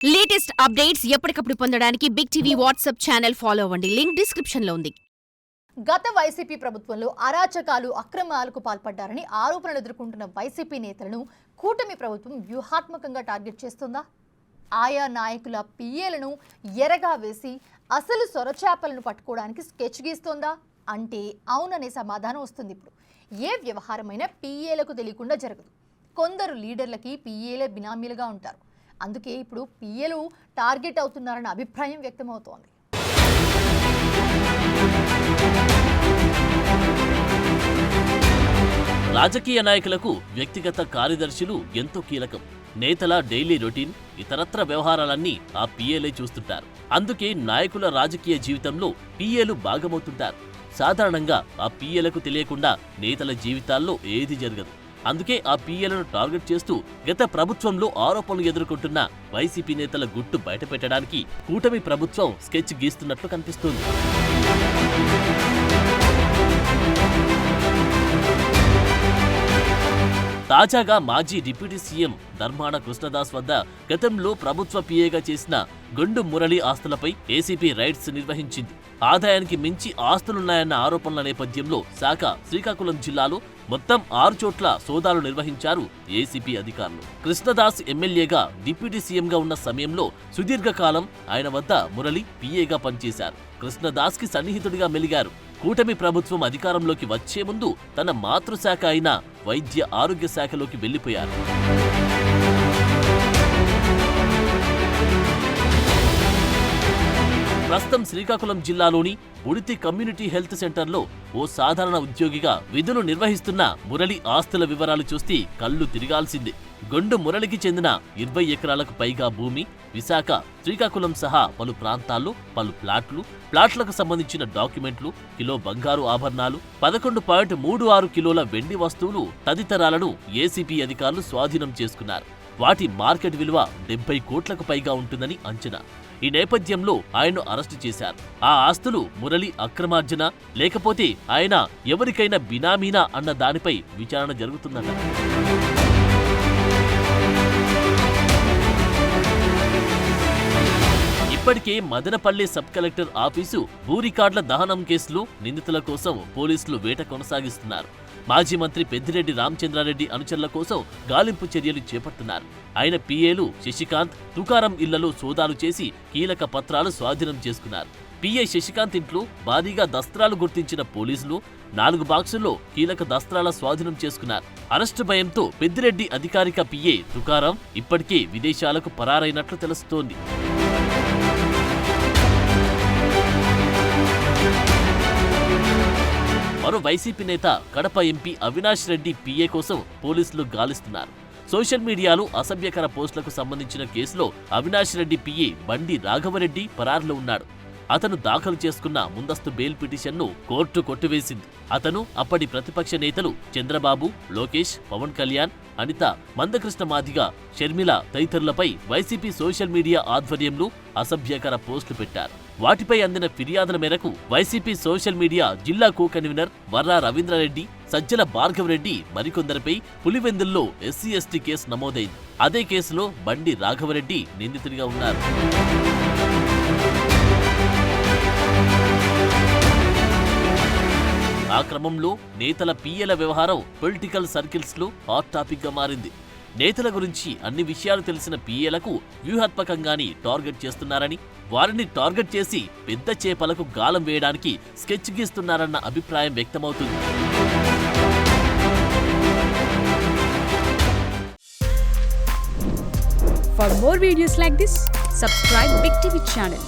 Latest updates ఎప్పటికప్పుడు పొందడానికి Big TV WhatsApp channel follow అవ్వండి. లింక్ డిస్క్రిప్షన్ లో ఉంది. గత వైసీపీ ప్రభుత్వంలో అరాచకాలు అక్రమాలకు పాల్పడ్డారని ఆరోపణలు ఎదుర్కొంటున్న వైసీపీ నేతలను కూటమి ప్రభుత్వం వ్యూహాత్మకంగా టార్గెట్ చేస్తుందా? ఆయా నాయకుల పిఏలను ఎరగా వేసి అసలు సొరచాపలను పట్టుకోవడానికి స్కెచ్ గీస్తోందా అంటే అవుననే సమాధానం వస్తుంది. ఇప్పుడు ఏ వ్యవహారమైనా పిఏలకు తెలియకుండా జరగదు. కొందరు లీడర్లకి పిఏలే బినామీలుగా ఉంటారు. అందుకే ఇప్పుడు పిఏలు టార్గెట్ అవుతున్నారన్న అభిప్రాయం వ్యక్తమవుతోంది. రాజకీయ నాయకులకు వ్యక్తిగత కార్యదర్శులు ఎంతో కీలకం. నేతల డైలీ రొటీన్, ఇతరత్ర వ్యవహారాలన్నీ ఆ పిఏలే చూస్తుంటారు. అందుకే నాయకుల రాజకీయ జీవితంలో పిఏలు భాగమవుతుంటారు. సాధారణంగా ఆ పిఏలకు తెలియకుండా నేతల జీవితాల్లో ఏది జరగదు. అందుకే ఆ పిఏలను టార్గెట్ చేస్తూ గత ప్రభుత్వంలో ఆరోపణలు ఎదుర్కొంటున్న వైసీపీ నేతల గుట్టు బయటపెట్టడానికి కూటమి ప్రభుత్వం స్కెచ్ గీస్తున్నట్లు కనిపిస్తోంది. తాజాగా మాజీ డిప్యూటీ సీఎం ధర్మాన కృష్ణదాస్ వద్ద గతంలో ప్రభుత్వ పిఏగా చేసిన గొండు మురళి ఆస్తులపై ఏసీపీ రైడ్స్ నిర్వహించింది. ఆదాయానికి మించి ఆస్తులున్నాయన్న ఆరోపణల నేపథ్యంలో శాఖ శ్రీకాకుళం జిల్లాలో మొత్తం 6 చోట్ల సోదాలు నిర్వహించారు ఏసీపీ అధికారులు. కృష్ణదాస్ ఎమ్మెల్యేగా డిప్యూటీ సీఎంగా ఉన్న సమయంలో సుదీర్ఘకాలం ఆయన వద్ద మురళి పిఏగా పనిచేశారు. కృష్ణదాస్ కి సన్నిహితుడిగా మెలిగారు. కూటమి ప్రభుత్వం అధికారంలోకి వచ్చే ముందు తన మాతృశాఖ అయిన వైద్య ఆరోగ్య శాఖలోకి వెళ్లిపోయారు. ప్రస్తుతం శ్రీకాకుళం జిల్లాలోని ఉడితి కమ్యూనిటీ హెల్త్ సెంటర్లో ఓ సాధారణ ఉద్యోగిగా విధులు నిర్వహిస్తున్న మురళి ఆస్తుల వివరాలు చూస్తే కళ్ళు తిరగాల్సిందే. గొండు మురళికి చెందిన 20 ఎకరాలకు పైగా భూమి, విశాఖ, శ్రీకాకుళం సహా పలు ప్రాంతాల్లో పలు ప్లాట్లకు సంబంధించిన డాక్యుమెంట్లు, కిలో బంగారు ఆభరణాలు, 11.36 కిలోల వెండి వస్తువులు తదితరాలను ఏసీపీ అధికారులు స్వాధీనం చేసుకున్నారు. వాటి మార్కెట్ విలువ 70 కోట్లకు పైగా ఉంటుందని అంచనా. ఈ నేపథ్యంలో ఆయన్ను అరెస్టు చేశారు. ఆ ఆస్తులు మురళి అక్రమార్జన లేకపోతే ఆయన ఎవరికైనా బినామీనా అన్న దానిపై విచారణ జరుగుతుందట. ఇప్పటికే మదనపల్లి సబ్ కలెక్టర్ ఆఫీసు భూ రికార్డుల దహనం కేసులో నిందితుల కోసం పోలీసులు వేట కొనసాగిస్తున్నారు. మాజీ మంత్రి పెద్దిరెడ్డి రామచంద్రారెడ్డి అనుచరుల కోసం గాలింపు చర్యలు చేపడుతున్నారు. ఆయన పిఏలు శశికాంత్, తుకారం ఇళ్లలో సోదాలు చేసి కీలక పత్రాలు స్వాధీనం చేసుకున్నారు. పిఏ శశికాంత్ ఇంట్లో భారీగా దస్త్రాలు గుర్తించిన పోలీసులు 4 బాక్సుల్లో కీలక దస్త్రాల స్వాధీనం చేసుకున్నారు. అరెస్టు భయంతో పెద్దిరెడ్డి అధికారిక పిఏ తుకారం ఇప్పటికే విదేశాలకు పరారైనట్లు తెలుస్తోంది. మరో వైసీపీ నేత కడప ఎంపీ అవినాష్ రెడ్డి పిఏ కోసం పోలీసులు గాలిస్తున్నారు. సోషల్ మీడియాలో అసభ్యకర పోస్టులకు సంబంధించిన కేసులో అవినాష్ రెడ్డి పిఏ బండి రాఘవరెడ్డి పరారులో ఉన్నాడు. అతను దాఖలు చేసుకున్న ముందస్తు బెయిల్ పిటిషన్ను కోర్టు కొట్టివేసింది. అతను అప్పటి ప్రతిపక్ష నేతలు చంద్రబాబు, లోకేష్, పవన్ కళ్యాణ్, అనిత, మందకృష్ణ మాదిగ, షర్మిల తదితరులపై వైసీపీ సోషల్ మీడియా ఆధ్వర్యంలో అసభ్యకర పోస్టులు పెట్టారు. వాటిపై అందిన ఫిర్యాదుల మేరకు వైసీపీ సోషల్ మీడియా జిల్లా కో కన్వీనర్ వర్రా రవీంద్రారెడ్డి, సజ్జల భార్గవరెడ్డి మరికొందరిపై పులివెందుల్లో SC/ST కేసు నమోదైంది. అదే కేసులో బండి రాఘవరెడ్డి నిందితుడిగా ఉన్నారు. ఆ క్రమంలో నేతల పిఏల వ్యవహారం పొలిటికల్ సర్కిల్స్ లో హాట్ టాపిక్ గా మారింది. నేతల గురించి అన్ని విషయాలు తెలిసిన పిఏలకు వ్యూహాత్మకంగానే టార్గెట్ చేస్తున్నారని, వారిని టార్గెట్ చేసి పెద్ద చేపలకు గాలం వేయడానికి స్కెచ్ గీస్తున్నారన్న అభిప్రాయం వ్యక్తమవుతుంది. For more videos like this, subscribe Big TV channel.